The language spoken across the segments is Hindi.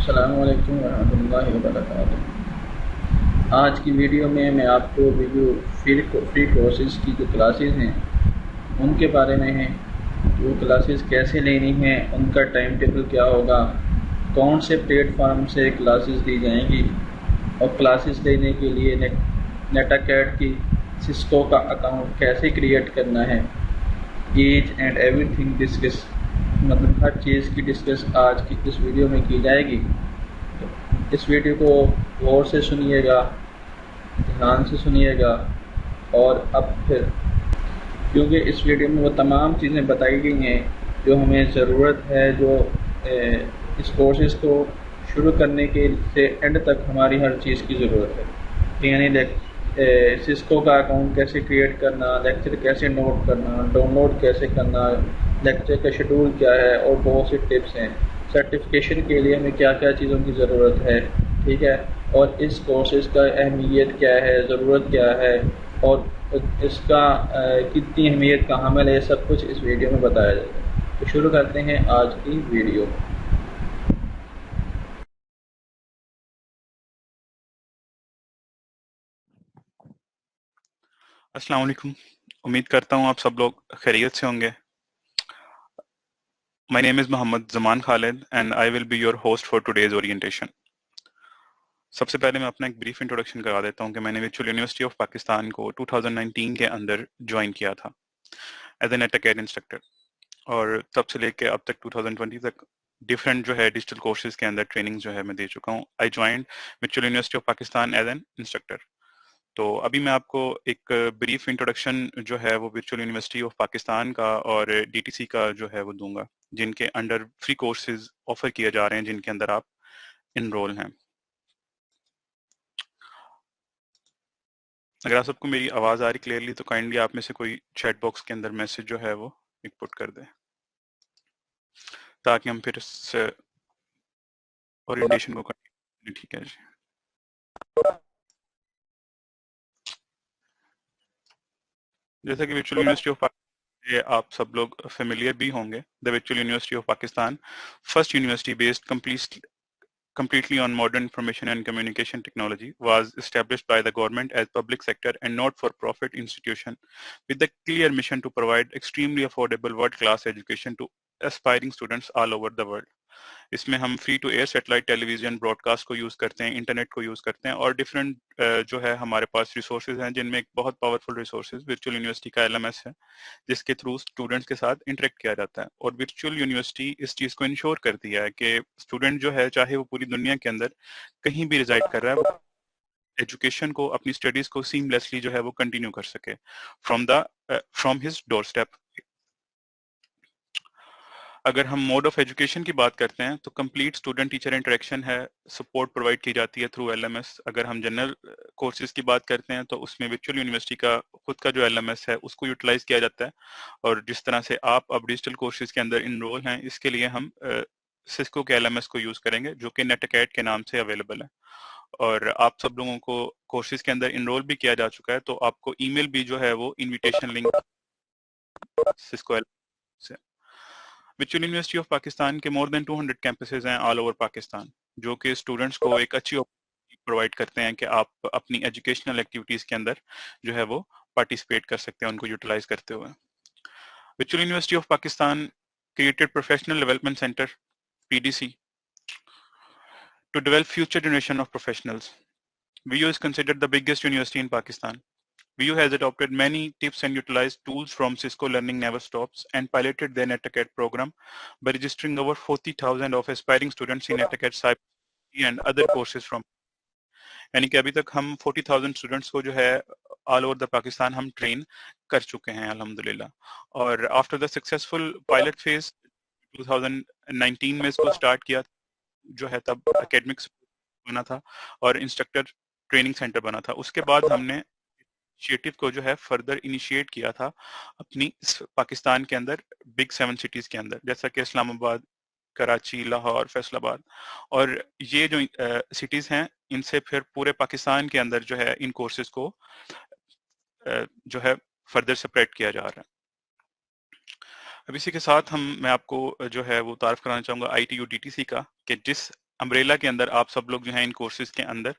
अस्सलामु अलैकुम रहमतुल्लाहि व बरकातुहू। आज की वीडियो में मैं आपको वीडियो फ्री कोर्सेज़ की जो क्लासेस हैं उनके बारे में है। वो क्लासेस कैसे लेनी है, उनका टाइम टेबल क्या होगा, कौन से प्लेटफॉर्म से क्लासेस दी जाएंगी और क्लासेस लेने के लिए नेटाकैड की सिस्को का अकाउंट कैसे क्रिएट करना है। ईच एंड एवरीथिंग डिस्कस, मतलब हर चीज़ की डिस्कस आज की इस वीडियो में की जाएगी। तो इस वीडियो को गौर से सुनिएगा, ध्यान से सुनिएगा। और अब फिर, क्योंकि इस वीडियो में वो तमाम चीज़ें बताई गई हैं जो हमें ज़रूरत है, जो इस कोर्सेज़ को शुरू करने के से एंड तक हमारी हर चीज़ की ज़रूरत है। यानी सिस्को का अकाउंट कैसे क्रिएट करना, लेक्चर कैसे नोट करना, डाउनलोड कैसे करना, लेक्चर का शेड्यूल क्या है, और बहुत से टिप्स हैं। सर्टिफिकेशन के लिए हमें क्या क्या चीज़ों की ज़रूरत है, ठीक है, और इस कोर्सेज़ का अहमियत क्या है, ज़रूरत क्या है, और इसका कितनी अहमियत का हामिल है, सब कुछ इस वीडियो में बताया जाएगा। तो शुरू करते हैं आज की वीडियो। अस्सलाम वालेकुम। उम्मीद करता हूँ आप सब लोग खैरियत से होंगे। My name is Mohammad Zaman Khalid and I will be your host for today's orientation. सबसे पहले मैं अपना एक ब्रीफ इंट्रोडक्शन करा देता हूँ कि मैंने वर्चुअल यूनिवर्सिटी ऑफ पाकिस्तान को 2019 के अंदर ज्वाइन किया था एज एन एटेकेड इंस्ट्रक्टर, और तब से लेके अब तक 2020 तक डिफरेंट जो है डिजिटल कोर्सेज के अंदर ट्रेनिंग जो है मैं दे चुका हूँ। I joined virtual university of Pakistan as an instructor. तो अभी मैं आपको एक ब्रीफ इंट्रोडक्शन जो है वो वर्चुअल यूनिवर्सिटी ऑफ पाकिस्तान का और डीटीसी का जो है वो दूंगा, जिनके अंडर फ्री कोर्सेज ऑफर किए जा रहे हैं, जिनके अंदर आप इनरोल हैं। अगर आप सबको मेरी आवाज़ आ रही क्लियरली तो काइंडली आप में से कोई चैट बॉक्स के अंदर मैसेज जो है वो इनपुट कर दें, ताकि हम फिर इस ओरिएंटेशन को कंटिन्यू। ठीक है जी। जैसा कि वर्चुअल यूनिवर्सिटी ऑफ ये आप सब लोग फेमिलियर भी होंगे, the virtual university of Pakistan first university based completely on modern information and communication technology, was established by the government as public sector and not-for-profit institution with the clear mission to provide extremely affordable world-class education to aspiring students all over the world. इसमें हम free to air satellite television broadcast को यूज करते हैं, इंटरनेट को यूज करते हैं, और डिफरेंट जो है हमारे पास रिसोर्सेज हैं, जिनमें एक बहुत पावरफुल रिसोर्सेज वर्चुअल यूनिवर्सिटी का एलएमएस है, जिसके थ्रू स्टूडेंट्स के साथ इंटरेक्ट किया जाता है। और वर्चुअल यूनिवर्सिटी इस चीज को इंश्योर करती है कि स्टूडेंट जो है, चाहे वो पूरी दुनिया के अंदर कहीं भी रिजाइड कर रहा है, वो एजुकेशन को, अपनी स्टडीज को सीमलेसली जो है वो कंटिन्यू कर सके फ्रॉम हिज डोर स्टेप। अगर हम मोड ऑफ एजुकेशन की बात करते हैं तो कंप्लीट स्टूडेंट टीचर इंटरेक्शन है, सपोर्ट प्रोवाइड की जाती है थ्रू एलएमएस। अगर हम जनरल कोर्सेज की बात करते हैं तो उसमें वर्चुअल यूनिवर्सिटी का खुद का जो एलएमएस है उसको यूटिलाइज किया जाता है। और जिस तरह से आप अब डिजिटल कोर्सेज के अंदर इनरोल हैं, इसके लिए हम सिस्को के एलएमएस को यूज करेंगे, जो कि नेटअकैड के नाम से अवेलेबल है। और आप सब लोगों को कोर्सेज के अंदर इनरोल भी किया जा चुका है, तो आपको ईमेल भी जो है वो इन्विटेशन लिंक सिस्को से। वर्चुअल यूनिवर्सिटी ऑफ पाकिस्तान के मोर देन 200 कैंपसेस हैं ऑल ओवर पाकिस्तान, जो कि स्टूडेंट्स को एक अच्छी प्रोवाइड करते हैं कि आप अपनी एजुकेशनल एक्टिविटीज के अंदर जो है वो पार्टिसिपेट कर सकते हैं, उनको यूटिलाइज करते हुए। Virtual university of Pakistan created Professional Development Center (PDC) to develop future generation of professionals. VU is considered the biggest university in Pakistan. VU has adopted many tips and utilized tools from Cisco Learning Never Stops and piloted their NetAcad program by registering over 40,000 of aspiring students in NetAcad cyber and other courses from, यानी कि अभी तक हम 40,000 स्टूडेंट्स को जो है ऑल ओवर द पाकिस्तान हम ट्रेन कर चुके हैं अल्हम्दुलिल्लाह। और after the successful pilot phase 2019 में इसको स्टार्ट किया जो है, तब एकेडमिक्स बना था और इंस्ट्रक्टर ट्रेनिंग सेंटर बना था। उसके बाद हमने इनिशिएटिव को जो है फर्दर इनिशिएट किया था अपनी पाकिस्तान के अंदर बिग 7 सिटीज के अंदर, जैसा कि इस्लामाबाद, कराची, लाहौर, फैसलाबाद। और ये जो सिटीज हैं, इनसे फिर पूरे पाकिस्तान के अंदर जो है इन कोर्सेज को जो है फर्दर स्प्रेड किया जा रहा है। अब इसी के साथ मैं आपको जो है वो तारफ कराना चाहूंगा ITU DTC का, कि जिस अम्ब्रेला के अंदर आप सब लोग जो हैं इन कोर्सेज के अंदर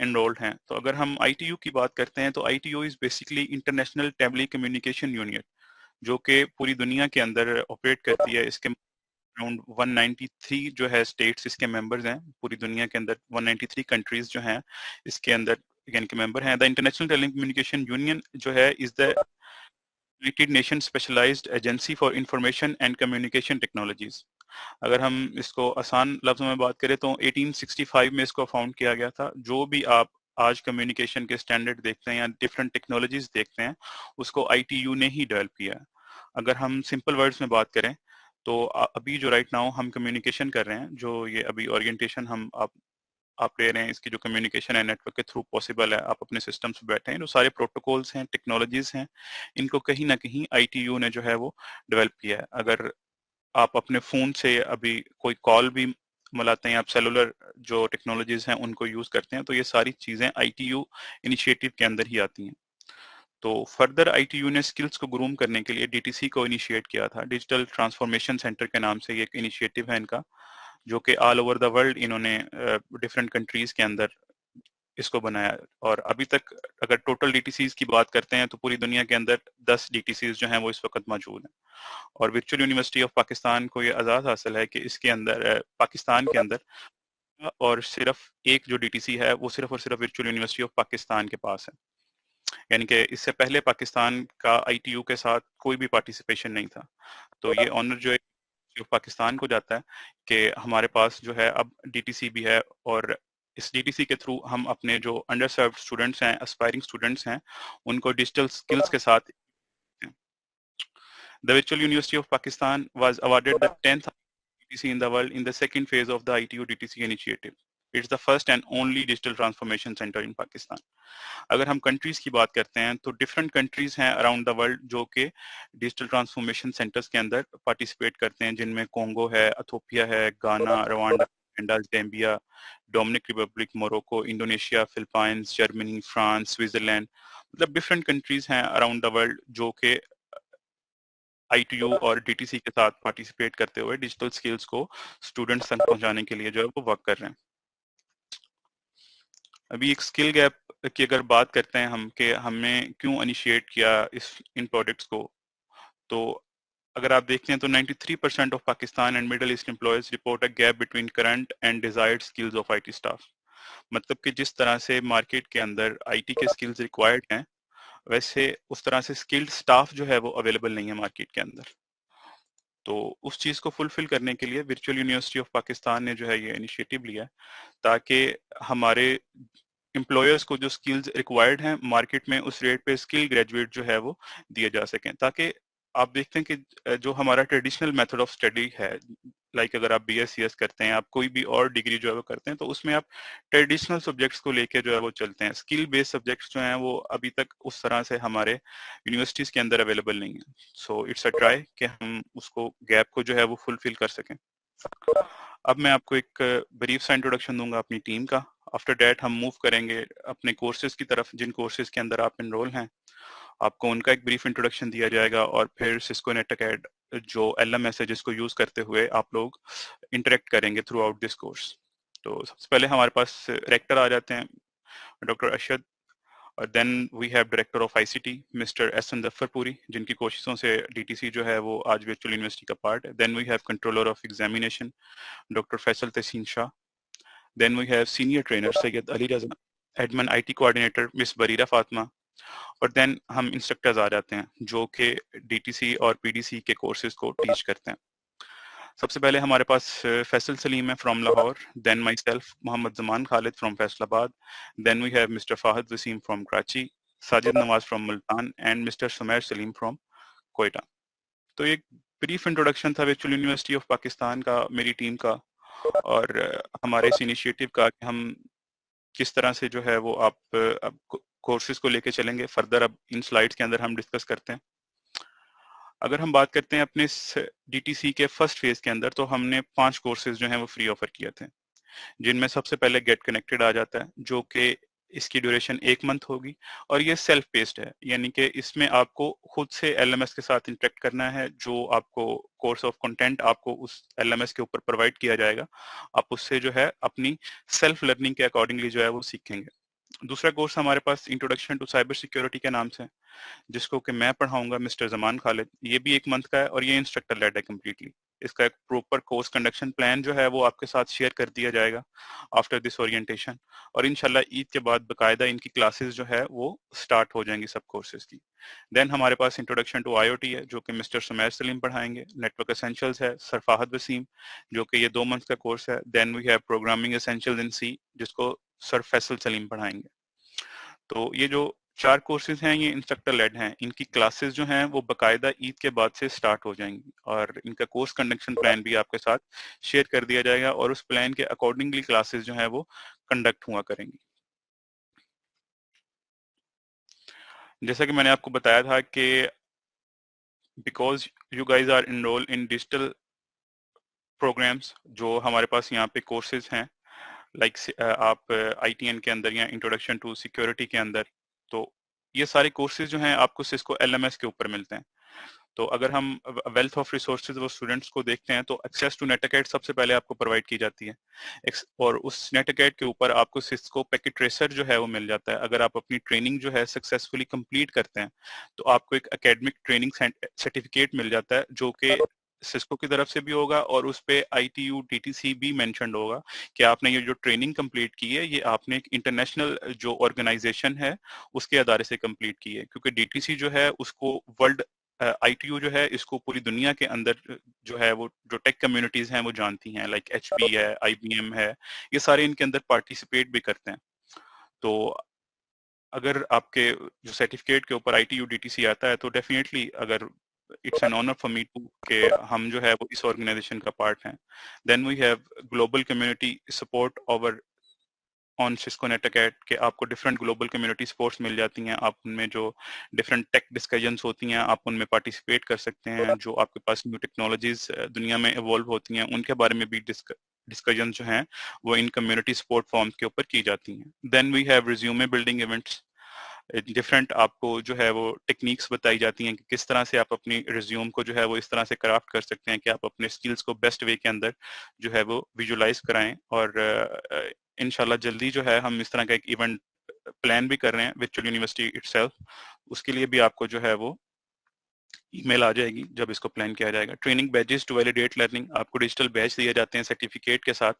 एनरोल्ड हैं। तो अगर हम ITU की बात करते हैं तो ITU is basically international telecommunication union, जो कि पूरी दुनिया के अंदर ऑपरेट करती है। इसके अराउंड 193 जो है स्टेट्स इसके मेंबर्स हैं, पूरी दुनिया के अंदर 193 कंट्रीज जो हैं इसके अंदर इनके मेंबर हैं। The international telecommunication union जो है is the united nation specialised agency for information and communication technologies. अगर हम इसको आसान लफ्जों में बात करें तो 1865 में इसको फाउंड किया गया था। जो भी आप आज कम्युनिकेशन के स्टैंडर्ड देखते हैं या डिफरेंट टेक्नोलॉजीज देखते हैं उसको ITU ने ही डेवलप किया है। अगर हम सिंपल वर्ड्स में बात करें तो अभी जो राइट नाउ हम कम्युनिकेशन कर रहे हैं, जो ये अभी ओरिएंटेशन हम आप ले रहे हैं, इसकी जो कम्युनिकेशन है नेटवर्क के थ्रू पॉसिबल है, आप अपने सिस्टम्स पे बैठे हैं, जो सारे प्रोटोकॉल्स हैं, टेक्नोलॉजीज हैं, इनको कहीं ना कहीं ITU ने जो है वो डेवलप किया है। अगर आप अपने फोन से अभी कोई कॉल भी मिलाते हैं, आप सेलुलर जो टेक्नोलॉजीज हैं उनको यूज करते हैं, तो ये सारी चीजें ITU इनिशिएटिव के अंदर ही आती हैं। तो फर्दर ITU ने स्किल्स को ग्रूम करने के लिए DTC को इनिशिएट किया था। डिजिटल ट्रांसफॉर्मेशन सेंटर के नाम से ये एक इनिशिएटिव है इनका, जो कि ऑल ओवर द वर्ल्ड इन्होंने डिफरेंट कंट्रीज के अंदर इसको बनाया। और अभी तक अगर टोटल DTCs की बात करते हैं तो पूरी दुनिया के अंदर 10 DTCs जो हैं वो इस वक्त मौजूद हैं। और वर्चुअल यूनिवर्सिटी ऑफ पाकिस्तान को ये आज़ाद हासिल है कि इसके अंदर पाकिस्तान के अंदर और सिर्फ एक जो DTC है वो सिर्फ और सिर्फ वर्चुअल यूनिवर्सिटी ऑफ पाकिस्तान के पास है। यानी कि इससे पहले पाकिस्तान का ITU के साथ कोई भी पार्टिसिपेशन नहीं था। तो ये ऑनर जो है पाकिस्तान को जाता है कि हमारे पास जो है अब DTC भी है, और इस DTC के थ्रू हम अपने जो अंडर सर्व्ड स्टूडेंट्स हैं, एस्पायरिंग स्टूडेंट्स हैं, उनको डिजिटल स्किल्स के साथ। The Virtual University of Pakistan was awarded the 10th DTC in the world in the second phase of the ITU DTC initiative. It's the first and only digital transformation center in Pakistan. अगर हम कंट्रीज की बात करते हैं तो डिफरेंट कंट्रीज हैं अराउंड द वर्ल्ड जो कि डिजिटल ट्रांसफॉर्मेशन सेंटर्स के अंदर पार्टिसिपेट करते हैं, जिनमें कोंगो है, इथियोपिया है, Ghana, Rwanda, Zambia, Dominican republic, Morocco, Indonesia, Philippines, Germany, France, Switzerland, मतलब डिफरेंट कंट्रीज हैं अराउंड द वर्ल्ड जो कि ITU और DTC के साथ पार्टिसिपेट करते हुए डिजिटल स्किल्स को स्टूडेंट्स तक पहुंचाने के लिए जो है वो वर्क कर रहे हैं। अभी एक स्किल गैप की अगर बात करते हैं हम कि हमने क्यों इनिशिएट किया इन प्रोडक्ट्स को, तो अगर आप देखते हैं तो 93% of Pakistan and middle east employees report a gap between current and desired skills of IT staff. मतलब कि जिस तरह से मार्केट के अंदर IT के स्किल्स रिक्वायर्ड हैं, वैसे उस तरह से स्किल्ड स्टाफ जो है वो अवेलेबल नहीं है मार्केट के अंदर। तो उस चीज को फुलफिल करने के लिए वर्चुअल यूनिवर्सिटी ऑफ पाकिस्तान ने जो है ये इनिशिएटिव लिया है, ताकि हमारे एम्प्लॉयर्स को जो स्किल्स रिक्वायर्ड हैं मार्केट में उस रेट पे स्किल ग्रेजुएट जो है वो दिए जा सकें। ताकि आप देखते हैं कि जो हमारा ट्रेडिशनल मेथड ऑफ स्टडी है, लाइक अगर आप BScs करते हैं, आप कोई भी और डिग्री जो है वो करते हैं, तो उसमें आप ट्रेडिशनल सब्जेक्ट्स को लेके जो है वो चलते हैं। स्किल बेस्ड सब्जेक्ट्स जो हैं वो अभी तक उस तरह से हमारे यूनिवर्सिटीज के अंदर अवेलेबल नहीं है। सो इट्स अ ट्राई कि हम उसको गैप को जो है वो फुलफिल कर सकें। अब मैं आपको एक ब्रीफ सा इंट्रोडक्शन दूंगा अपनी टीम का। आफ्टर डेट हम मूव करेंगे अपने कोर्सेज की तरफ, जिन कोर्सेज के अंदर आप एनरोल हैं आपको उनका एक ब्रीफ इंट्रोडक्शन दिया जाएगा, और फिर सिस्को नेटअकैड जो LMS है जिसको यूज करते हुए आप लोग इंटरेक्ट करेंगे थ्रू आउट दिस कोर्स। तो सबसे पहले हमारे पास रेक्टर आ जाते हैं, डॉक्टर अरशद, और then we have director of ICT mister SN Zafarpuri, जिनकी कोशिशों से DTC जो है वो आज वर्चुअल यूनिवर्सिटी का पार्ट है। Then we have controller of examination doctor Faisal Tehseen Shah. Then we have senior trainer Syed Ali Raza, admin IT coordinator miss Bareera Fatima, और देन हम इंस्ट्रक्टर्स आ जाते हैं जो कि DTC और PDC के कोर्सेज को टीच करते हैं। सबसे पहले हमारे पास फैसल सलीम है from Lahore, then myself Mohammad Zaman Khalid from Faisalabad, then we have mister Fahad Waseem from Karachi, Sajid Nawaz from Multan and mister Sumair Saleem from Quetta. तो एक ब्रीफ इंट्रोडक्शन था वर्चुअल यूनिवर्सिटी ऑफ पाकिस्तान का, मेरी टीम का, और हमारे इस इनिशिएटिव का कि हम किस तरह से जो है वो आप अब कोर्सेज को लेके चलेंगे फर्दर। अब इन स्लाइड्स के अंदर हम डिस्कस करते हैं। अगर हम बात करते हैं अपने इस DTC के फर्स्ट फेज के अंदर, तो हमने 5 कोर्सेज जो हैं वो फ्री ऑफर किए थे, जिनमें सबसे पहले गेट कनेक्टेड आ जाता है, जो कि इसकी ड्यूरेशन 1 मंथ होगी और ये सेल्फ बेस्ड है, यानी कि इसमें आपको खुद से एलएमएस के साथ इंटरेक्ट करना है। जो आपको कोर्स ऑफ कंटेंट आपको उस एलएमएस के ऊपर प्रोवाइड किया जाएगा, आप उससे जो है अपनी सेल्फ लर्निंग के अकॉर्डिंगली जो है वो सीखेंगे। दूसरा कोर्स हमारे पास इंट्रोडक्शन टू साइबर सिक्योरिटी के नाम से, जिसको कि मैं पढ़ाऊंगा मिस्टर जमान खालिद। ये भी 1 मंथ का है और ये इंस्ट्रक्टर लेड है कम्प्लीटली। इसका एक प्रॉपर कोर्स कंडक्शन प्लान जो है वो आपके साथ शेयर कर दिया जाएगा आफ्टर दिस ओरिएंटेशन, और इंशाल्लाह ईद के बाद बकायदा इनकी क्लासेस जो है वो स्टार्ट हो जाएंगी सब कोर्सेज की। देन हमारे पास इंट्रोडक्शन टू आईओटी है, जो कि मिस्टर सुमैर सलीम पढ़ाएंगे। नेटवर्क एसेंशियल्स है सर फाहद वसीम, जो कि ये 2 मंथ का कोर्स है। Then we have programming essentials in C, जिसको सर फैसल सलीम पढ़ाएंगे। तो ये जो 4 कोर्सेज हैं ये इंस्ट्रक्टर लेड हैं। इनकी क्लासेस जो हैं वो बकायदा ईद के बाद से स्टार्ट हो जाएंगी और इनका कोर्स कंडक्शन प्लान भी आपके साथ शेयर कर दिया जाएगा और उस प्लान के अकॉर्डिंगली क्लासेस जो हैं वो कंडक्ट हुआ करेंगी। जैसा कि मैंने आपको बताया था कि because you guys are enrol in digital programmes, जो हमारे पास यहाँ पे कोर्सेज हैं लाइक आप आईटीएन के अंदर या इंट्रोडक्शन टू सिक्योरिटी के अंदर, तो ये सारे कोर्सेज जो हैं आपको सिस्को एलएमएस के ऊपर मिलते हैं। तो अगर हम वेल्थ ऑफ रिसोर्सेज वो स्टूडेंट्स को देखते हैं तो एक्सेस टू नेट अकेड सबसे पहले आपको प्रोवाइड की जाती है, और उस नेट अकेड के ऊपर आपको सिस्को पैकेट ट्रेसर जो है वो मिल जाता है। अगर आप अपनी ट्रेनिंग जो है सक्सेसफुली कंप्लीट करते हैं तो आपको एक एकेडमिक ट्रेनिंग सर्टिफिकेट मिल जाता है, जो कि सिस्को की तरफ से भी होगा और उस पे ITU DTC भी मेंशन्ड होगा कि आपने ये जो ट्रेनिंग कंप्लीट की है ये आपने एक इंटरनेशनल जो ऑर्गेनाइजेशन है उसके अदारे से कंप्लीट की है, क्योंकि DTC जो है उसको वर्ल्ड ITU जो है इसको पूरी दुनिया के अंदर जो है वो जो टेक कम्युनिटीज हैं वो जानती हैं, लाइक HP है, IBM है, ये सारे इनके अंदर पार्टिसिपेट भी करते हैं। तो अगर आपके जो सर्टिफिकेट के ऊपर ITU DTC आता है तो डेफिनेटली अगर it's an honour for me to के हम जो है वो इस ऑर्गेनाइजेशन का पार्ट हैं। Then we have global community support over on Cisco net acad के आपको डिफरेंट ग्लोबल कम्युनिटी सपोर्ट्स मिल जाती हैं। आप उनमें जो डिफरेंट टेक डिस्कशंस होती हैं आप उनमें पार्टिसिपेट कर सकते हैं। जो आपके पास न्यू टेक्नोलॉजीज दुनिया में इवॉल्व होती हैं उनके बारे में भी डिस्कशन जो हैं वो इन कम्युनिटी सपोर्ट फॉर्म्स के ऊपर की जाती हैं। Then we have resume building events, different आपको जो है वो टेक्निक्स बताई जाती हैं कि किस तरह से आप अपनी रिज्यूम को जो है वो इस तरह से क्राफ्ट कर सकते हैं कि आप अपने स्किल्स को बेस्ट वे के अंदर जो है वो विजुलाइज कराएं। और इंशाल्लाह जल्दी जो है हम इस तरह का एक इवेंट प्लान भी कर रहे हैं विद यूनिवर्सिटी इटसेल्फ, उसके लिए भी आपको जो है वो ईमेल आ जाएगी जब इसको प्लान किया जाएगा। Training badges to validate learning, आपको डिजिटल बैच दिए जाते हैं सर्टिफिकेट के साथ,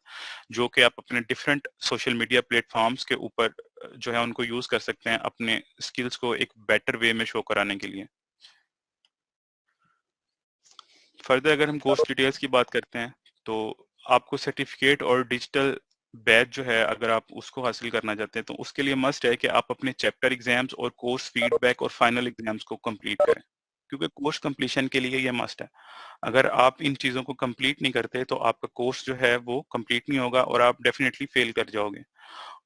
जो कि आप अपने डिफरेंट सोशल मीडिया प्लेटफॉर्म्स के ऊपर जो है उनको यूज कर सकते हैं अपने स्किल्स को एक बेटर वे में शो कराने के लिए। फर्दर अगर हम कोर्स डिटेल्स की बात करते हैं तो आपको सर्टिफिकेट और डिजिटल बैच जो है अगर आप उसको हासिल करना चाहते हैं तो उसके लिए मस्ट है कि आप अपने चैप्टर एग्जाम्स और कोर्स फीडबैक और फाइनल एग्जाम्स को कंप्लीट करें, क्योंकि कोर्स कंप्लीशन के लिए ये मस्ट है। अगर आप इन चीज़ों को कंप्लीट नहीं करते तो आपका कोर्स जो है वो कंप्लीट नहीं होगा और आप डेफिनेटली फेल कर जाओगे।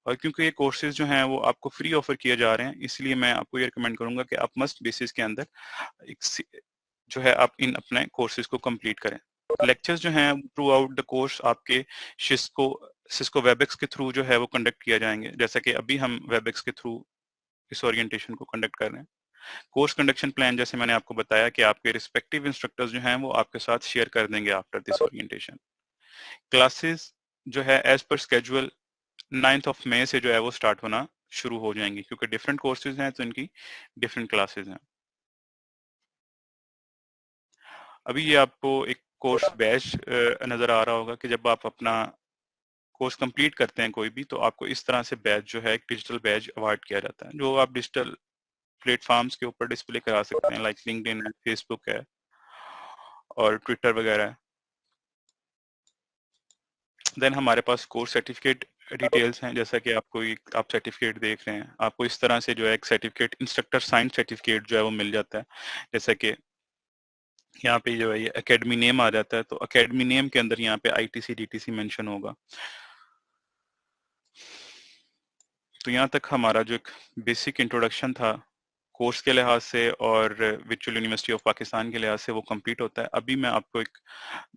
और क्योंकि ये कोर्सेज जो हैं वो आपको फ्री ऑफर किए जा रहे हैं, इसलिए मैं आपको ये रिकमेंड करूंगा कि आप मस्ट बेसिस के अंदर एक जो है आप इन अपने कोर्सेज को कंप्लीट करें। लेक्चर्स जो हैं थ्रू आउट द कोर्स आपके सिस्को सिस्को वेबएक्स के थ्रू जो है वो कंडक्ट किया जाएंगे, जैसा कि अभी हम वेबएक्स के थ्रू इस ओरिएंटेशन को कंडक्ट कर रहे हैं। कोर्स कंडक्शन प्लान जैसे मैंने आपको बताया कि आपके रिस्पेक्टिव इंस्ट्रक्टर्स जो हैं वो आपके साथ शेयर कर देंगे आफ्टर दिस ओरिएंटेशन। क्लासेस जो है as per schedule 9th of May से जो है वो स्टार्ट होना शुरू हो जाएंगी, क्योंकि डिफरेंट कोर्सेज हैं तो इनकी डिफरेंट क्लासेस हैं। अभी ये आपको एक कोर्स बैच नजर आ रहा होगा कि जब आप अपना कोर्स कंप्लीट करते हैं कोई भी तो आपको इस तरह से बैच जो है एक डिजिटल बैच अवार्ड किया जाता है, जो आप डिजिटल प्लेटफॉर्म्स के ऊपर डिस्प्ले करा सकते हैं, लाइक लिंक्डइन है, फेसबुक है और ट्विटर वगैरह है। देन हमारे पास कोर्स सर्टिफिकेट डिटेल्स हैं, जैसा कि आपको आप सर्टिफिकेट देख रहे हैं, आपको इस तरह से जो है एक सर्टिफिकेट इंस्ट्रक्टर साइन सर्टिफिकेट जो है वो मिल जाता है। जैसा कि यहाँ पे जो है ये एकेडमी नेम आ जाता है, तो एकेडमी नेम के अंदर यहाँ पे ITC DTC मेंशन होगा। तो यहाँ तक हमारा जो एक बेसिक इंट्रोडक्शन था कोर्स के लिहाज से और वर्चुअल यूनिवर्सिटी ऑफ पाकिस्तान के लिहाज से वो कंप्लीट होता है। अभी मैं आपको एक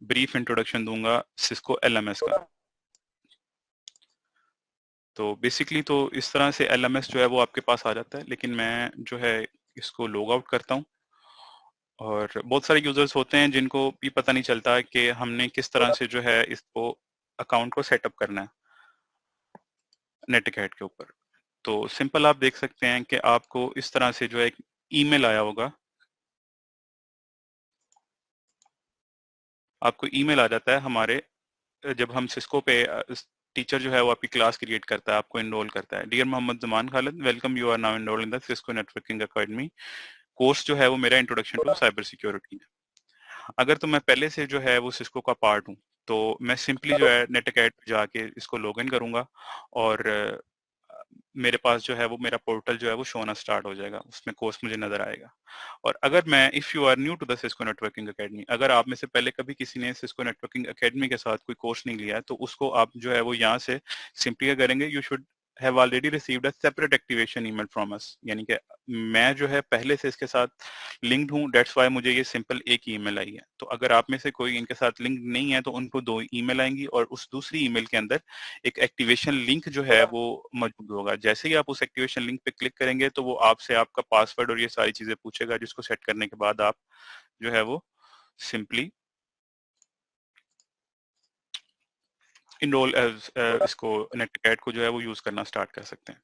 ब्रीफ इंट्रोडक्शन दूंगा सिस्को LMS का। तो बेसिकली तो इस तरह से LMS जो है वो आपके पास आ जाता है, लेकिन मैं जो है इसको लॉग आउट करता हूँ। और बहुत सारे यूजर्स होते हैं जिनको भी पता नहीं चलता कि हमने किस तरह से जो है इसको अकाउंट को सेटअप करना है नेटअकैड के ऊपर। तो सिंपल आप देख सकते हैं कि आपको इस तरह से जो है एक ईमेल आया होगा, आपको ईमेल आ जाता है हमारे, जब हम सिस्को पे टीचर जो है वो आपकी क्लास क्रिएट करता है, आपको इनरोल करता है। Dear Mohammad Zaman Khalid, welcome, you are now enrol in the Cisco networking academy. Course जो है वो मेरा इंट्रोडक्शन टू साइबर सिक्योरिटी है। अगर तो मैं पहले से जो है वो सिस्को का पार्ट हूँ, तो मैं सिंपली जो है नेट अकेडमी जाके इसको लॉग इन करूंगा और मेरे पास जो है वो मेरा पोर्टल जो है वो शो होना स्टार्ट हो जाएगा, उसमें कोर्स मुझे नजर आएगा। और अगर मैं, if you are new to the Cisco networking academy, अगर आप में से पहले कभी किसी ने सिस्को नेटवर्किंग अकेडमी के साथ कोई कोर्स नहीं लिया है, तो उसको आप जो है वो यहाँ से सिंपली क्या करेंगे, you should have already received a separate activation email from us, यानी कि मैं जो है पहले से इसके साथ लिंक्ड हूँ, डेट्स वाई मुझे ये सिंपल एक ईमेल आई है। तो अगर आप में से कोई इनके साथ लिंक नहीं है तो उनको 2 ईमेल आएंगी और उस दूसरी ईमेल के अंदर एक एक्टिवेशन लिंक जो है वो मौजूद होगा। जैसे ही आप उस एक्टिवेशन लिंक पे क्लिक करेंगे तो वो आपसे आपका पासवर्ड और ये सारी चीजें पूछेगा, जिसको सेट करने के बाद आप जो है वो सिंपली इनरोल एज इसको नेटकैट को जो है वो यूज करना स्टार्ट कर सकते हैं।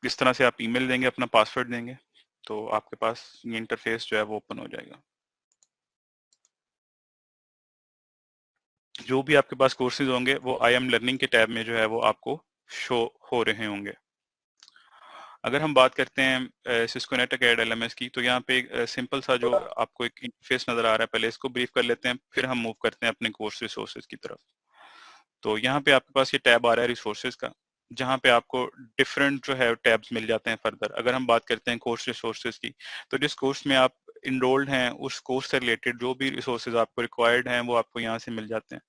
इस तरह से आप ईमेल देंगे, अपना पासवर्ड देंगे, तो आपके पास ये इंटरफेस जो है वो ओपन हो जाएगा। जो भी आपके पास कोर्सेज होंगे वो आई एम लर्निंग के टैब में जो है वो आपको शो हो रहे होंगे। अगर हम बात करते हैं सिस्को नेटअकैड LMS की, तो यहाँ पे सिंपल सा जो आपको एक इंटरफेस नजर आ रहा है, पहले इसको ब्रीफ कर लेते हैं, फिर हम मूव करते हैं अपने कोर्स रिसोर्सेज की तरफ। तो यहाँ पे आपके पास ये टैब आ रहा है रिसोर्सेज का, जहाँ पे आपको डिफरेंट जो है टैब्स मिल जाते हैं फर्दर। अगर हम बात करते हैं कोर्स रिसोर्सेज की, तो जिस कोर्स में आप इनरोल्ड हैं उस कोर्स से रिलेटेड जो भी रिसोर्सेज आपको रिक्वायर्ड हैं वो आपको यहाँ से मिल जाते हैं।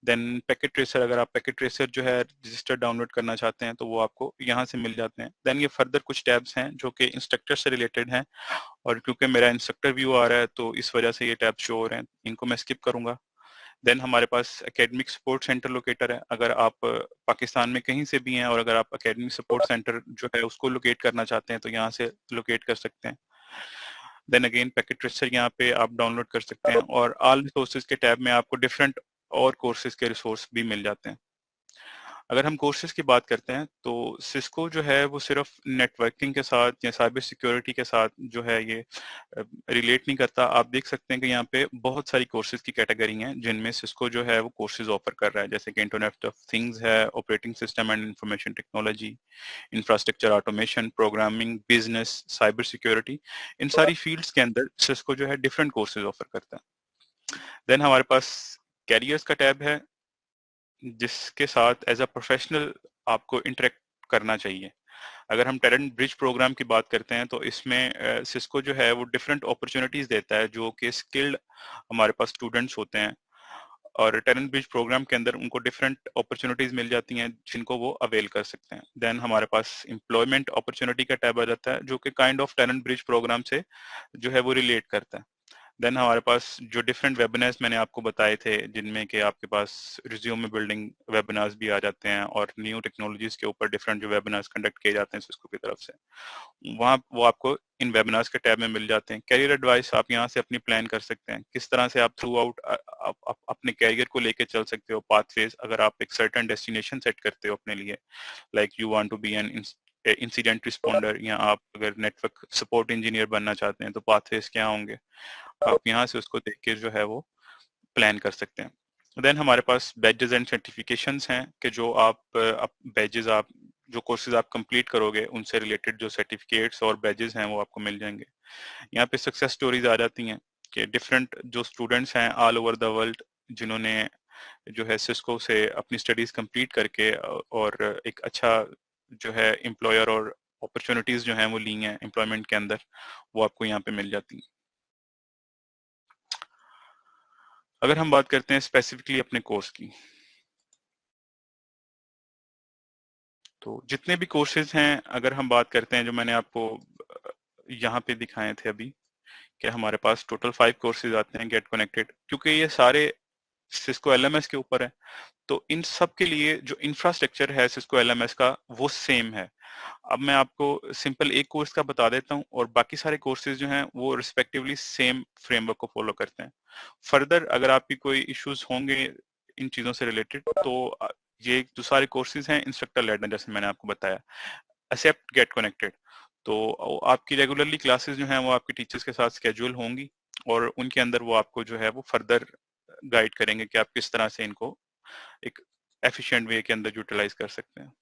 देन पैकेट ट्रेसर, अगर आप पैकेट ट्रेसर जो है रजिस्टर डाउनलोड करना चाहते हैं तो वो आपको यहाँ से मिल जाते हैं। देन ये फर्दर कुछ टैब्स हैं जो कि इंस्ट्रक्टर से रिलेटेड हैं, और क्योंकि मेरा इंस्ट्रक्टर व्यू आ रहा है तो इस वजह से ये टैब शो हो रहे हैं, इनको मैं स्किप करूंगा। देन हमारे पास एकेडमिक सपोर्ट सेंटर लोकेटर है। अगर आप पाकिस्तान में कहीं से भी हैं और अगर आप एकेडमिक सपोर्ट सेंटर जो है उसको लोकेट करना चाहते हैं तो यहाँ से लोकेट कर सकते हैं। देन अगेन पैकेट ट्रेसर यहाँ पे आप डाउनलोड कर सकते हैं, और ऑल रिसोर्सेज के टैब में आपको डिफरेंट और कोर्सेज के रिसोर्स भी मिल जाते हैं। अगर हम कोर्सेज की बात करते हैं तो सिस्को जो है वो सिर्फ नेटवर्किंग के साथ या साइबर सिक्योरिटी के साथ जो है ये रिलेट नहीं करता। आप देख सकते हैं कि यहाँ पे बहुत सारी कोर्सेज की कैटेगरी हैं जिनमें सिस्को जो है वो कोर्सेज ऑफर कर रहा है, जैसे कि इंटरनेट ऑफ थिंग्स है, operating system and information technology, infrastructure automation, programming, business, cyber security. इन सारी फील्ड्स के अंदर सिस्को जो है डिफरेंट कोर्सेज ऑफर करता है। देन हमारे पास कैरियर्स का टैब है, जिसके साथ एज अ प्रोफेशनल आपको इंटरेक्ट करना चाहिए। अगर हम टैलेंट ब्रिज प्रोग्राम की बात करते हैं तो इसमें सिस्को जो है वो डिफरेंट अपॉर्चुनिटीज देता है जो कि स्किल्ड हमारे पास स्टूडेंट्स होते हैं, और टैलेंट ब्रिज प्रोग्राम के अंदर उनको डिफरेंट अपॉर्चुनिटीज मिल जाती हैं जिनको वो अवेल कर सकते हैं। देन हमारे पास एम्प्लॉयमेंट अपॉर्चुनिटी का टैब आ जाता है जो कि kind of talent bridge programme से जो है वो रिलेट करता है। देन हमारे पास जो डिफरेंट वेबिनार्स मैंने आपको बताए थे, जिनमें कि आपके पास रिज्यूम बिल्डिंग वेबिनार्स भी आ जाते हैं और न्यू टेक्नोलॉजीज के ऊपर डिफरेंट जो वेबिनार्स कंडक्ट किए जाते हैं सिस्को की तरफ से, वहाँ वो आपको इन वेबिनार्स के टैब में मिल जाते हैं। कैरियर एडवाइस, आप यहाँ से अपनी प्लान कर सकते हैं, किस तरह से आप थ्रू आउट अपने कैरियर को लेके चल सकते हो, पाथवेज। अगर आप एक सर्टेन डेस्टिनेशन सेट करते हो अपने लिए, like you want to be an incident responder, या आप अगर नेटवर्क सपोर्ट इंजीनियर बनना चाहते हैं तो पाथवेज क्या होंगे, आप यहाँ से उसको देख के जो है वो प्लान कर सकते हैं। देन हमारे पास बैजेस एंड सर्टिफिकेशंस हैं कि जो आप बैजेस, आप जो कोर्सेज आप कंप्लीट करोगे उनसे रिलेटेड जो सर्टिफिकेट्स और बैजेस हैं वो आपको मिल जाएंगे। यहाँ पे सक्सेस स्टोरीज आ जाती हैं कि डिफरेंट जो स्टूडेंट्स हैं ऑल ओवर द वर्ल्ड जिन्होंने जो है सिस्को से अपनी स्टडीज कंप्लीट करके और एक अच्छा जो है एम्प्लॉयर और अपॉर्चुनिटीज जो हैं वो ली हैं एम्प्लॉयमेंट के अंदर, वो आपको यहाँ पे मिल जाती हैं। अगर हम बात करते हैं स्पेसिफिकली अपने कोर्स की, तो जितने भी कोर्सेज हैं, अगर हम बात करते हैं जो मैंने आपको यहाँ पे दिखाए थे अभी, कि हमारे पास टोटल 5 कोर्सेज आते हैं गेट कनेक्टेड, क्योंकि ये सारे सिस्को एलएमएस के ऊपर है। तो इन सब के लिए जो इंफ्रास्ट्रक्चर है सिस्को एलएमएस का वो सेम है। अब मैं आपको सिंपल एक कोर्स का बता देता हूँ और बाकी सारे कोर्सेज जो हैं वो रिस्पेक्टिवली सेम फ्रेमवर्क को फॉलो करते हैं। फर्दर अगर आपकी कोई इश्यूज होंगे इन चीजों से रिलेटेड तो ये जो सारे कोर्सेज हैं इंस्ट्रक्टर लेड हैं, जैसे मैंने आपको बताया। एक्सेप्ट गेट कनेक्टेड, तो आपकी रेगुलरली क्लासेस जो हैं वो आपके टीचर्स के साथ स्केड्यूल होंगी और उनके अंदर वो आपको जो है वो फर्दर गाइड करेंगे कि आप किस तरह से इनको एक एफिशिएंट वे के अंदर यूटिलाइज कर सकते हैं।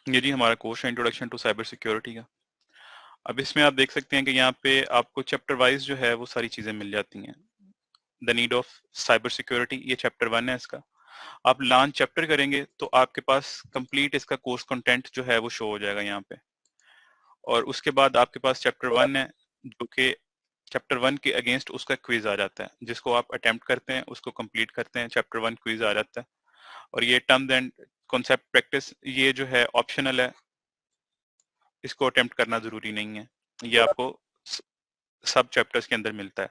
ये जी हमारा कोर्स है इंट्रोडक्शन टू साइबर सिक्योरिटी का। अब इसमें आप देख सकते हैं कि यहाँ पे आपको चैप्टर वाइज जो है वो सारी चीजें मिल जाती हैं। The need of cyber security, ये चैप्टर 1 है इसका। आप लॉन्च चैप्टर करेंगे तो आपके पास कंप्लीट इसका कोर्स कंटेंट जो है वो शो हो जाएगा यहाँ पे। और उसके बाद आपके पास चैप्टर 1 है जो कि चैप्टर 1 के अगेंस्ट उसका क्विज आ जाता है, जिसको आप अटेम्प्ट करते हैं उसको कंप्लीट करते हैं, चैप्टर 1 क्विज आ जाता है। और ये टर्म्स एंड कॉन्सेप्ट प्रैक्टिस ये जो है ऑप्शनल है, इसको अटेम्प्ट करना जरूरी नहीं है, ये आपको सब चैप्टर्स के अंदर मिलता है।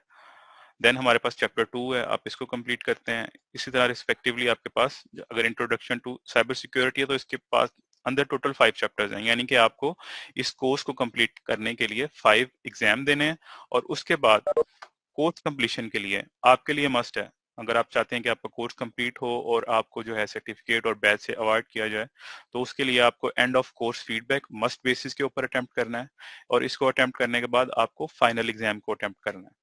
देन हमारे पास चैप्टर 2 है, आप इसको कंप्लीट करते हैं। इसी तरह रिस्पेक्टिवली आपके पास अगर इंट्रोडक्शन टू साइबर सिक्योरिटी है तो इसके पास अंदर टोटल 5 चैप्टर्स हैं, यानी कि आपको इस कोर्स को कंप्लीट करने के लिए 5 एग्जाम देने हैं। और उसके बाद कोर्स कंप्लीशन के लिए आपके लिए मस्ट है, अगर आप चाहते हैं कि आपका कोर्स कंप्लीट हो और आपको जो है सर्टिफिकेट और बैच से अवार्ड किया जाए, तो उसके लिए आपको end of course feedback must basis के ऊपर अटेम्प्ट करना है। और इसको अटेम्प्ट करने के बाद आपको फाइनल एग्जाम को अटेम्प्ट करना है।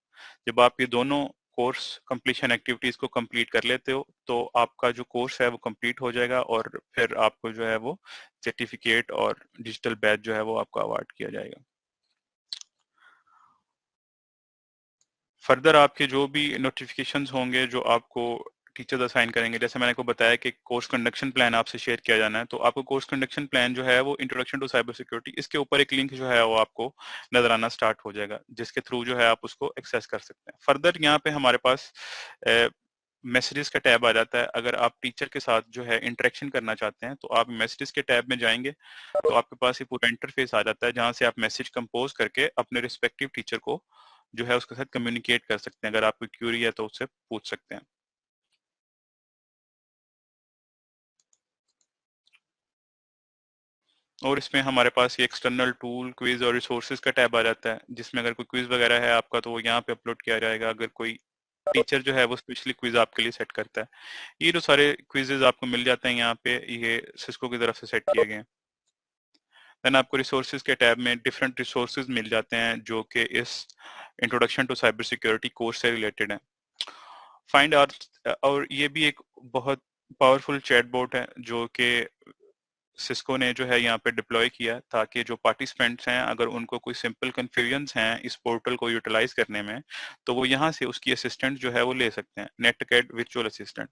जब आप ये दोनों कोर्स कंप्लीशन एक्टिविटीज को कंप्लीट कर लेते हो तो आपका जो कोर्स है वो कंप्लीट हो जाएगा और फिर आपको जो है वो सर्टिफिकेट और डिजिटल बैच जो है वो आपको अवार्ड किया जाएगा। फर्दर आपके जो भी नोटिफिकेशंस होंगे जो आपको टीचर्स असाइन करेंगे, जैसे मैंने आपको बताया कि कोर्स कंडक्शन प्लान आपसे शेयर किया जाना है, तो आपको कोर्स कंडक्शन प्लान जो है वो इंट्रोडक्शन टू साइबर सिक्योरिटी, इसके ऊपर एक लिंक जो है वो आपको नजर आना स्टार्ट हो जाएगा, जिसके थ्रू जो है आप उसको एक्सेस कर सकते हैं। फर्दर यहाँ पे हमारे पास मैसेजेस का टैब आ जाता है। अगर आप टीचर के साथ जो है इंटरेक्शन करना चाहते हैं तो आप मैसेजेस के टैब में जाएंगे तो आपके पास ये पूरा इंटरफेस आ जाता है, जहां से आप मैसेज कंपोज करके अपने रिस्पेक्टिव टीचर को जो है उसके साथ कम्युनिकेट कर सकते हैं। अगर आपको क्यूरी है तो उससे पूछ सकते हैं। और इसमें हमारे पास ये एक्सटर्नल टूल, क्विज और रिसोर्सेज का टैब आ जाता है, जिसमें अगर कोई क्विज वगैरह है आपका तो वो यहाँ पे अपलोड किया जाएगा। अगर कोई टीचर जो है वो स्पेशली क्विज आपके लिए सेट करता है, ये जो सारे क्विजेज आपको मिल जाते हैं यहाँ पे, ये सिस्को की तरफ से सेट किए गए हैं। देन आपको रिसोर्सेज के टैब में डिफरेंट रिसोर्सेज मिल जाते हैं जो कि इस introduction to cyber security course से रिलेटेड है। फाइंड आउट, और ये भी एक बहुत पावरफुल चैटबॉट है जो कि सिस्को ने जो है यहाँ पे डिप्लॉय किया, ताकि जो पार्टिसिपेंट्स हैं अगर उनको कोई सिंपल कंफ्यूजन्स हैं इस पोर्टल को यूटिलाइज करने में, तो वो यहाँ से उसकी असिस्टेंट जो है वो ले सकते हैं, नेटकैट वर्चुअल असिस्टेंट।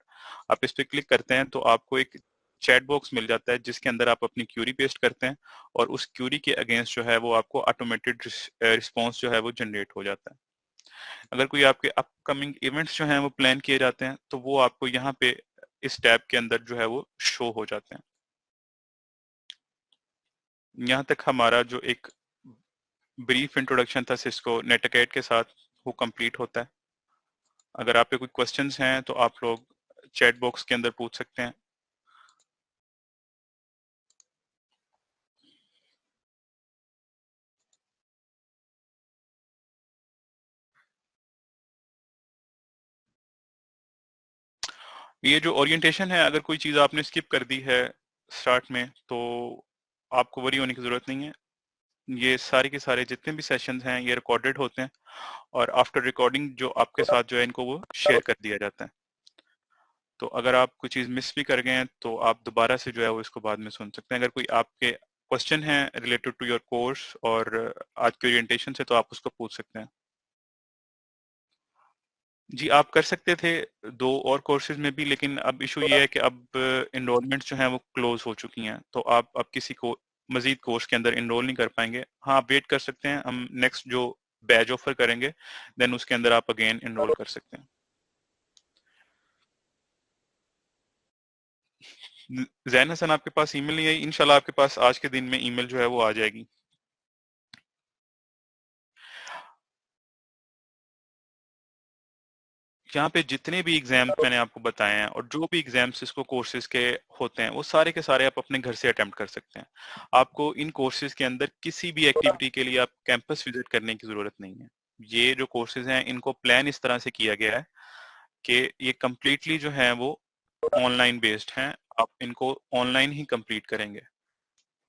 आप इस पर क्लिक करते हैं तो आपको एक चैट बॉक्स मिल जाता है जिसके अंदर आप अपनी क्यूरी पेस्ट करते हैं और उस क्यूरी के अगेंस्ट जो है वो आपको ऑटोमेटेड रिस्पॉन्स जो है वो जनरेट हो जाता है। अगर कोई आपके अपकमिंग इवेंट्स जो हैं वो प्लान किए जाते हैं तो वो आपको यहाँ पे इस टैब के अंदर जो है वो शो हो जाते हैं। यहाँ तक हमारा जो एक ब्रीफ इंट्रोडक्शन था सिस्को नेटकैट के साथ वो कंप्लीट होता है। अगर आप पे कोई क्वेश्चंस हैं तो आप लोग चैट बॉक्स के अंदर पूछ सकते हैं। ये जो ओरिएंटेशन है, अगर कोई चीज़ आपने स्किप कर दी है स्टार्ट में तो आपको वरी होने की ज़रूरत नहीं है। ये सारे के सारे जितने भी सेशंस हैं ये रिकॉर्डेड होते हैं और आफ्टर रिकॉर्डिंग जो आपके साथ जो है इनको वो शेयर कर दिया जाता है। तो अगर आप कोई चीज़ मिस भी कर गए हैं तो आप दोबारा से जो है वो इसको बाद में सुन सकते हैं। अगर कोई आपके क्वेश्चन है रिलेटेड टू योर कोर्स और आज के ओरिएंटेशन से तो आप उसको पूछ सकते हैं। जी, आप कर सकते थे 2 और कोर्सेज में भी, लेकिन अब इशू ये है कि अब एनरोलमेंट्स जो हैं वो क्लोज हो चुकी हैं, तो आप अब किसी को मजीद कोर्स के अंदर एनरोल नहीं कर पाएंगे। हाँ, आप वेट कर सकते हैं, हम नेक्स्ट जो बैच ऑफर करेंगे देन उसके अंदर आप अगेन एनरोल कर सकते हैं। जैन हसन, आपके पास ईमेल नहीं आई? इंशाल्लाह आपके पास आज के दिन में ईमेल जो है वो आ जाएगी। यहाँ पे जितने भी एग्जाम्स मैंने आपको बताए हैं और जो भी एग्जाम्स इसको कोर्सेज के होते हैं वो सारे के सारे आप अपने घर से अटेम्प्ट कर सकते हैं। आपको इन कोर्सेज के अंदर किसी भी एक्टिविटी के लिए आप कैंपस विजिट करने की जरूरत नहीं है। ये जो कोर्सेज हैं इनको प्लान इस तरह से किया गया है कि ये कम्प्लीटली जो है वो ऑनलाइन बेस्ड हैं। आप इनको ऑनलाइन ही कंप्लीट करेंगे।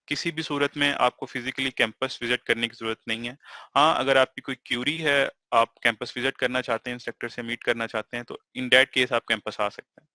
किसी भी सूरत में आपको फिजिकली कैंपस विजिट करने की जरूरत नहीं है। हाँ, अगर आपकी कोई क्यूरी है, आप कैंपस विजिट करना चाहते हैं, इंस्ट्रक्टर से मीट करना चाहते हैं, तो इन दैट केस आप कैंपस आ सकते हैं।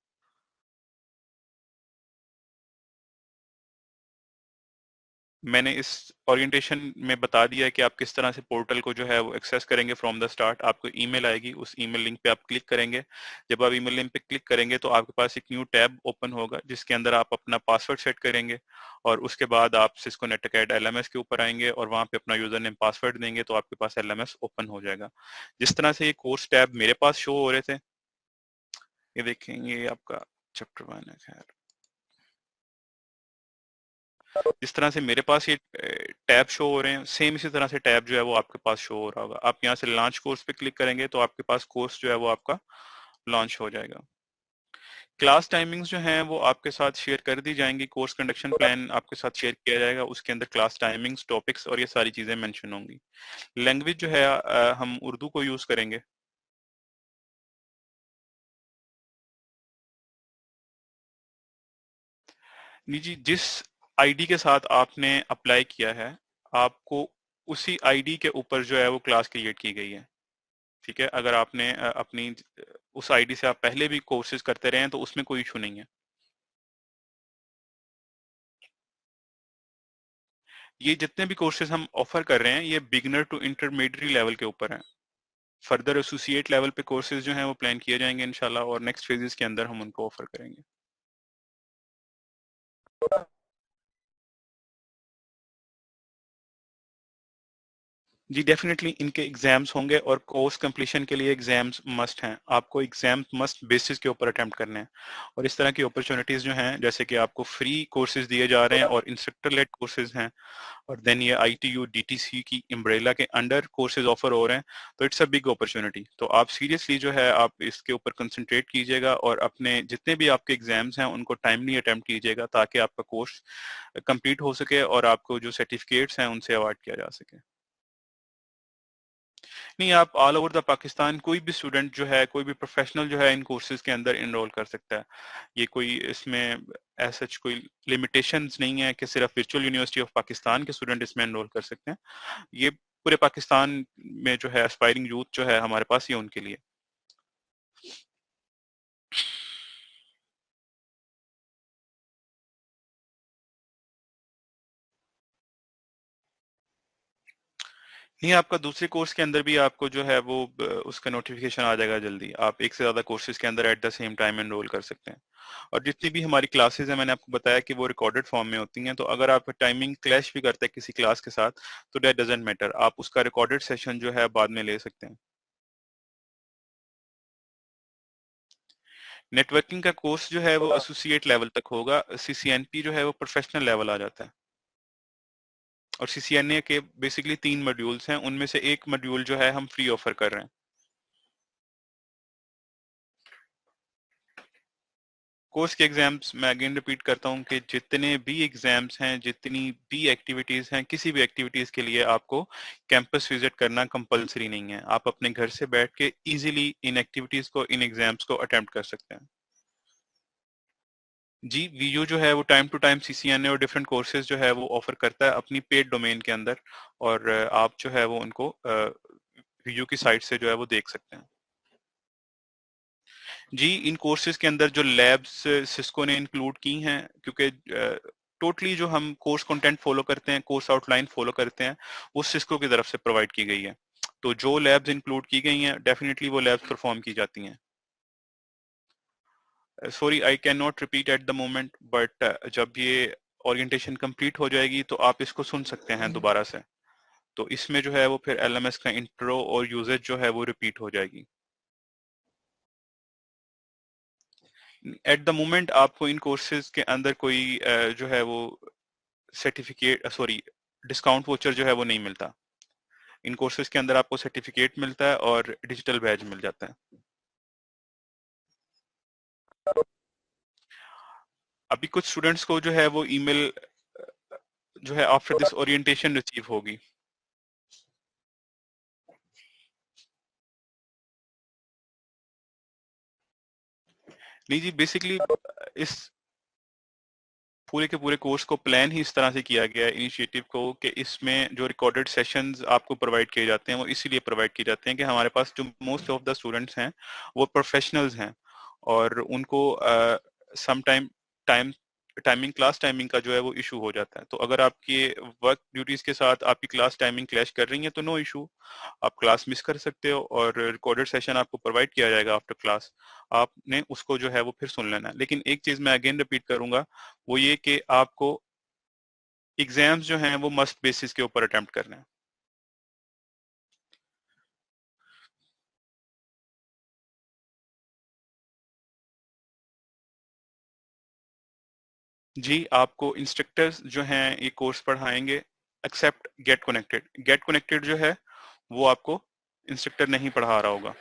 मैंने इस ओरिएंटेशन में बता दिया है कि आप किस तरह से पोर्टल को जो है वो एक्सेस करेंगे। फ्रॉम द स्टार्ट आपको ईमेल आएगी, उस ईमेल लिंक पे आप क्लिक करेंगे। जब आप ईमेल लिंक पे क्लिक करेंगे तो आपके पास एक न्यू टैब ओपन होगा जिसके अंदर आप अपना पासवर्ड सेट करेंगे और उसके बाद आप सिस्को नेटअकैड एलएमएस के ऊपर आएंगे और वहां पे अपना यूजर नेम पासवर्ड देंगे तो आपके पास एलएमएस ओपन हो जाएगा। जिस तरह से ये कोर्स टैब मेरे पास शो हो रहे थे, ये देखेंगे, ये आपका चैप्टर 1 है। खैर, जिस तरह से मेरे पास ये टैब शो हो रहे हैं, सेम इसी तरह से टैब जो है वो आपके पास शो हो रहा होगा। आप यहाँ से लॉन्च कोर्स पे क्लिक करेंगे तो आपके पास कोर्स जो है वो आपका लॉन्च हो जाएगा। क्लास टाइमिंग्स जो हैं वो आपके साथ शेयर कर दी जाएंगी। कोर्स कंडक्शन प्लान आपके साथ शेयर किया जाएगा, उसके अंदर क्लास टाइमिंग्स, टॉपिक्स और ये सारी चीजें मेंशन होंगी। लैंग्वेज जो है हम उर्दू को यूज करेंगे। निजी, जिस आईडी के साथ आपने अप्लाई किया है, आपको उसी आईडी के ऊपर जो है वो क्लास क्रिएट की गई है। ठीक है, अगर आपने अपनी उस आईडी से आप पहले भी कोर्सेज करते रहे हैं तो उसमें कोई इशू नहीं है। ये जितने भी कोर्सेज हम ऑफर कर रहे हैं ये बिगनर टू इंटरमीडिएट लेवल के ऊपर हैं। फर्दर एसोसिएट लेवल पे कोर्सेज जो हैं वो प्लान किए जाएंगे इंशाल्लाह और नेक्स्ट फेजेस के अंदर हम उनको ऑफर करेंगे। जी डेफिनेटली इनके एग्जाम्स होंगे और कोर्स कंप्लीशन के लिए एग्जाम्स मस्ट हैं। आपको एग्जाम मस्ट बेसिस के ऊपर अटेम्प्ट करने हैं और इस तरह की अपॉर्चुनिटीज जो हैं, जैसे कि आपको फ्री कोर्सेज दिए जा रहे हैं और इंस्ट्रक्टर लेड कोर्सेज हैं और देन ये ITU DTC की अम्ब्रेला के अंडर कोर्सेज ऑफर हो रहे हैं, तो इट्स अ बिग अपॉर्चुनिटी। तो आप सीरियसली जो है आप इसके ऊपर कंसंट्रेट कीजिएगा और अपने जितने भी आपके एग्जाम्स हैं उनको टाइमली अटेम्प्ट कीजिएगा ताकि आपका कोर्स कंप्लीट हो सके और आपको जो सर्टिफिकेट्स हैं उनसे अवार्ड किया जा सके। नहीं, आप ऑल ओवर द पाकिस्तान कोई भी स्टूडेंट जो है, कोई भी प्रोफेशनल जो है इन कोर्सेज के अंदर इनरोल कर सकता है। ये कोई इसमें ऐसा कोई लिमिटेशंस नहीं है कि सिर्फ वर्चुअल यूनिवर्सिटी ऑफ पाकिस्तान के स्टूडेंट इसमें एनरोल कर सकते हैं। ये पूरे पाकिस्तान में जो है एस्पायरिंग यूथ जो है हमारे पास, ये उनके लिए। नहीं, आपका दूसरे कोर्स के अंदर भी आपको जो है वो उसका नोटिफिकेशन आ जाएगा जल्दी। आप एक से ज्यादा कोर्सेज के अंदर at the same time enrol कर सकते हैं। और जितनी भी हमारी क्लासेस हैं, मैंने आपको बताया कि वो रिकॉर्डेड फॉर्म में होती हैं, तो अगर आपका टाइमिंग क्लैश भी करता है किसी क्लास के साथ तो दैट डजंट मैटर, आप उसका रिकॉर्डेड सेशन जो है बाद में ले सकते हैं। नेटवर्किंग का कोर्स जो है वो एसोसिएट लेवल तक होगा। CCNP जो है वो प्रोफेशनल लेवल आ जाता है। और CCNA के बेसिकली 3 मॉड्यूल्स हैं, उनमें से एक मॉड्यूल जो है हम फ्री ऑफर कर रहे हैं। कोर्स के एग्जाम्स, मैं अगेन रिपीट करता हूं कि जितने भी एग्जाम्स हैं, जितनी भी एक्टिविटीज हैं, किसी भी एक्टिविटीज के लिए आपको कैंपस विजिट करना कंपलसरी नहीं है। आप अपने घर से बैठ के इजीली इन एक्टिविटीज को, इन एग्जाम्स को अटेम्प्ट कर सकते हैं। जी, वीयू जो है वो टाइम टू टाइम CCNA और डिफरेंट कोर्सेज जो है वो ऑफर करता है अपनी पेड डोमेन के अंदर, और आप जो है वो उनको वीयू की साइट से जो है वो देख सकते हैं। जी, इन कोर्सेज के अंदर जो लैब्स सिस्को ने इंक्लूड की हैं, क्योंकि टोटली जो हम कोर्स कंटेंट फॉलो करते हैं, कोर्स आउटलाइन फॉलो करते हैं, वो सिस्को की तरफ से प्रोवाइड की गई है। तो जो लैब्स इंक्लूड की गई हैं डेफिनेटली वो लैब्स परफॉर्म की जाती हैं। Sorry, I can not repeat at the moment, but जब ये ओरिएंटेशन कंप्लीट हो जाएगी तो आप इसको सुन सकते हैं दोबारा से। तो इसमें जो है वो फिर LMS का इंट्रो और यूजेज जो है वो रिपीट हो जाएगी। एट द मोमेंट आपको इन कोर्सेज के अंदर कोई जो है वो सर्टिफिकेट सॉरी डिस्काउंट वोचर जो है वो नहीं मिलता। इन कोर्सेज के अंदर आपको सर्टिफिकेट मिलता है और डिजिटल बैज मिल जाता है। अभी कुछ स्टूडेंट्स को जो है वो ईमेल जो है आफ्टर दिस ओरिएंटेशन रिसीव होगी। नहीं जी, बेसिकली इस पूरे के पूरे कोर्स को प्लान ही इस तरह से किया गया है इनिशिएटिव को कि इसमें जो रिकॉर्डेड सेशंस आपको प्रोवाइड किए जाते हैं वो इसीलिए प्रोवाइड किए जाते हैं कि हमारे पास जो मोस्ट ऑफ द स्टूडेंट्स हैं वो प्रोफेशनल्स हैं और उनको सम टाइमिंग क्लास टाइमिंग का जो है वो इशू हो जाता है। तो अगर आपकी वर्क ड्यूटीज के साथ आपकी क्लास टाइमिंग क्लैश कर रही है तो नो इशू, आप क्लास मिस कर सकते हो और रिकॉर्डेड सेशन आपको प्रोवाइड किया जाएगा आफ्टर क्लास, आपने उसको जो है वो फिर सुन लेना है। लेकिन एक चीज मैं अगेन रिपीट करूंगा, वो ये कि आपको एग्जाम्स जो हैं वो मस्ट बेसिस के ऊपर अटेम्प्ट करना है। जी, आपको इंस्ट्रक्टर्स जो हैं ये कोर्स पढ़ाएंगे except get connected. Get connected जो है वो आपको इंस्ट्रक्टर नहीं पढ़ा रहा होगा,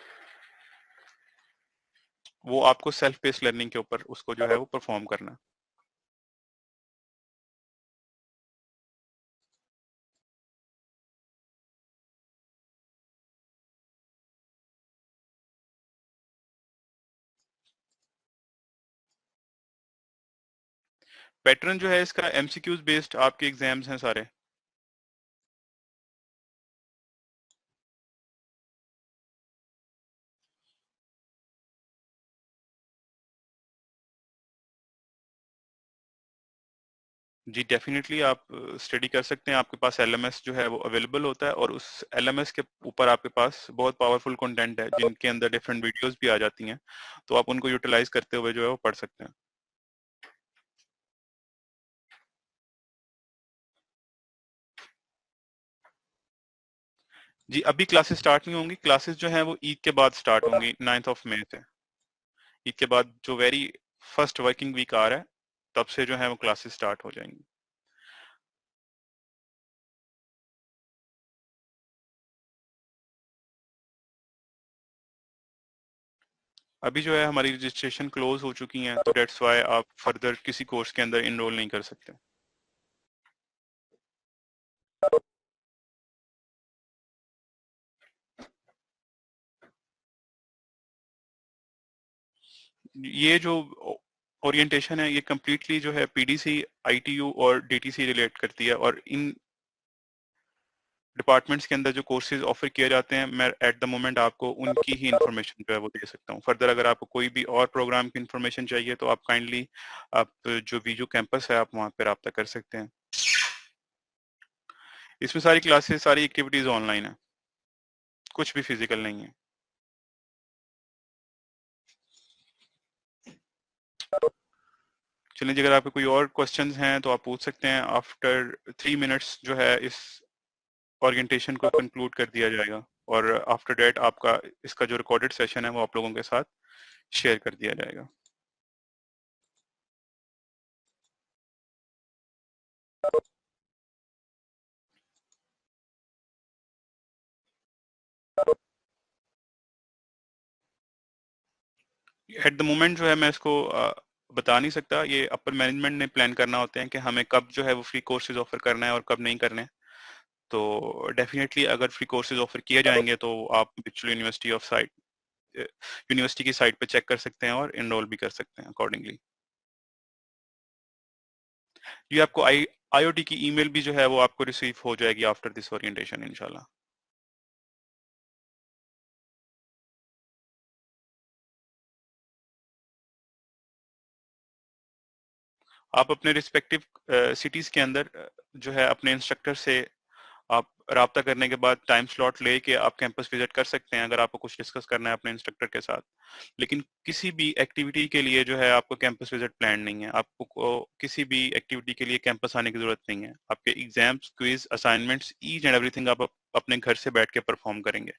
वो आपको सेल्फ बेस्ड लर्निंग के ऊपर उसको जो है वो परफॉर्म करना है। पैटर्न जो है इसका एमसीक्यूज बेस्ड आपके एग्जाम्स हैं सारे। जी डेफिनेटली आप स्टडी कर सकते हैं, आपके पास एलएमएस जो है वो अवेलेबल होता है और उस एलएमएस के ऊपर आपके पास बहुत पावरफुल कंटेंट है जिनके अंदर डिफरेंट वीडियोस भी आ जाती हैं, तो आप उनको यूटिलाइज करते हुए जो है वो पढ़ सकते हैं। जी अभी क्लासेस स्टार्ट नहीं होंगी, क्लासेस जो हैं वो ईद के बाद स्टार्ट होंगी 9th ऑफ मई से। ईद के बाद जो वेरी फर्स्ट वर्किंग वीक आ रहा है तब से जो है वो क्लासेस स्टार्ट हो जाएंगी। अभी जो है हमारी रजिस्ट्रेशन क्लोज हो चुकी हैं तो डेट्स वाई आप फर्दर किसी कोर्स के अंदर इनरोल नहीं कर सकते। ये जो ओरिएंटेशन है ये कम्प्लीटली जो है पीडीसी, आईटीयू और डीटीसी रिलेट करती है और इन डिपार्टमेंट्स के अंदर जो कोर्सेज ऑफर किए जाते हैं मैं एट द मोमेंट आपको उनकी ही इंफॉर्मेशन जो है वो दे सकता हूँ। फर्दर अगर आपको कोई भी और प्रोग्राम की इंफॉर्मेशन चाहिए तो आप काइंडली आप जो वीजू कैंपस है आप वहाँ पे रब्ता कर सकते हैं। इसमें सारी क्लासेस सारी एक्टिविटीज ऑनलाइन है, कुछ भी फिजिकल नहीं है। चलिए जी, अगर आपके कोई और क्वेश्चंस हैं तो आप पूछ सकते हैं। आफ्टर 3 मिनट्स जो है इस ओरिएंटेशन को कंक्लूड कर दिया जाएगा और आफ्टर डेट आपका इसका जो रिकॉर्डेड सेशन है वो आप लोगों के साथ शेयर कर दिया जाएगा। एट द मोमेंट जो है मैं इसको बता नहीं सकता, ये अपर मैनेजमेंट ने प्लान करना होते हैं कि हमें कब जो है वो फ्री कोर्सेज ऑफर करना है और कब नहीं करने हैं। तो डेफिनेटली अगर फ्री कोर्सेज ऑफर किए जाएंगे तो आप एक्चुअली यूनिवर्सिटी की साइट पे चेक कर सकते हैं और इनरोल भी कर सकते हैं अकॉर्डिंगली। ये आपको आईओटी की ईमेल भी जो है वो आपको रिसीव हो जाएगी आफ्टर दिस ओरिएंटेशन इंशाल्लाह। आप अपने रिस्पेक्टिव सिटीज के अंदर जो है अपने इंस्ट्रक्टर से आप राब्ता करने के बाद टाइम स्लॉट लेके आप कैंपस विजिट कर सकते हैं अगर आपको कुछ डिस्कस करना है अपने इंस्ट्रक्टर के साथ। लेकिन किसी भी एक्टिविटी के लिए जो है आपको कैंपस विजिट प्लान नहीं है, आपको किसी भी एक्टिविटी के लिए कैंपस आने की जरूरत नहीं है। आपके exams, quiz, assignments, each and everything आप अपने घर से बैठ के परफॉर्म करेंगे।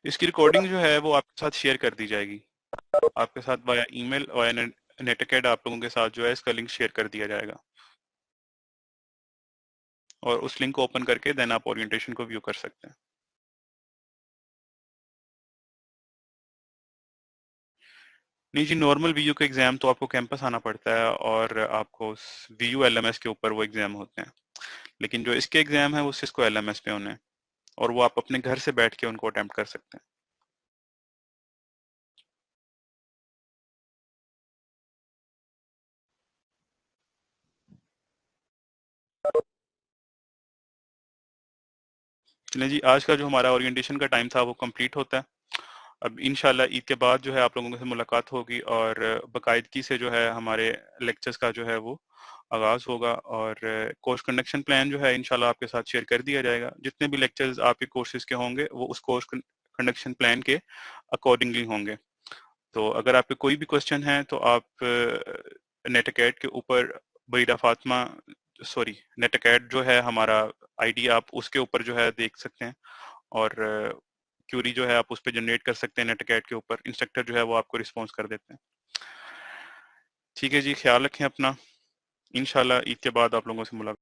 इसकी रिकॉर्डिंग जो है वो आपके साथ शेयर कर दी जाएगी, आपके साथ वाया ईमेल वाया नेटअकेड आप लोगों के साथ जो है इसका लिंक शेयर कर दिया जाएगा, और उस लिंक को ओपन करके देन आप ओरिएंटेशन को व्यू कर सकते हैं। नहीं जी, नॉर्मल वीयू का एग्जाम तो आपको कैंपस आना पड़ता है और आपको वीयू एलएमएस के ऊपर वो एग्जाम होते हैं, लेकिन जो इसके एग्जाम है वो सिस्को एलएमएस पे होने हैं और वो आप अपने घर से बैठ के उनको अटेम्प्ट कर सकते हैं। चलिए जी, आज का जो हमारा ओरिएंटेशन का टाइम था वो कंप्लीट होता है। अब इंशाल्लाह ईद के बाद जो है आप लोगों से मुलाकात होगी और बाकायदगी से जो है हमारे लेक्चर्स का जो है वो आगाज होगा, और कोर्स कंडक्शन प्लान जो है इंशाल्लाह आपके साथ शेयर कर दिया जाएगा। जितने भी लेक्चर्स आपके कोर्सेज के होंगे वो उस कोर्स कंडक्शन प्लान के अकॉर्डिंगली होंगे। तो अगर आपके कोई भी क्वेश्चन है तो आप नेट अकेड के ऊपर बरीदा फातिमा, सॉरी नेट अकेड जो है हमारा आईडी, आप उसके ऊपर जो है देख सकते हैं और क्यूरी जो है आप उस पर जनरेट कर सकते हैं नेट अकेड के ऊपर। इंस्ट्रक्टर जो है वो आपको रिस्पॉन्स कर देते हैं। ठीक है जी, ख्याल रखें अपना। इंशाल्लाह ईद के बाद आप लोगों से मुलाकात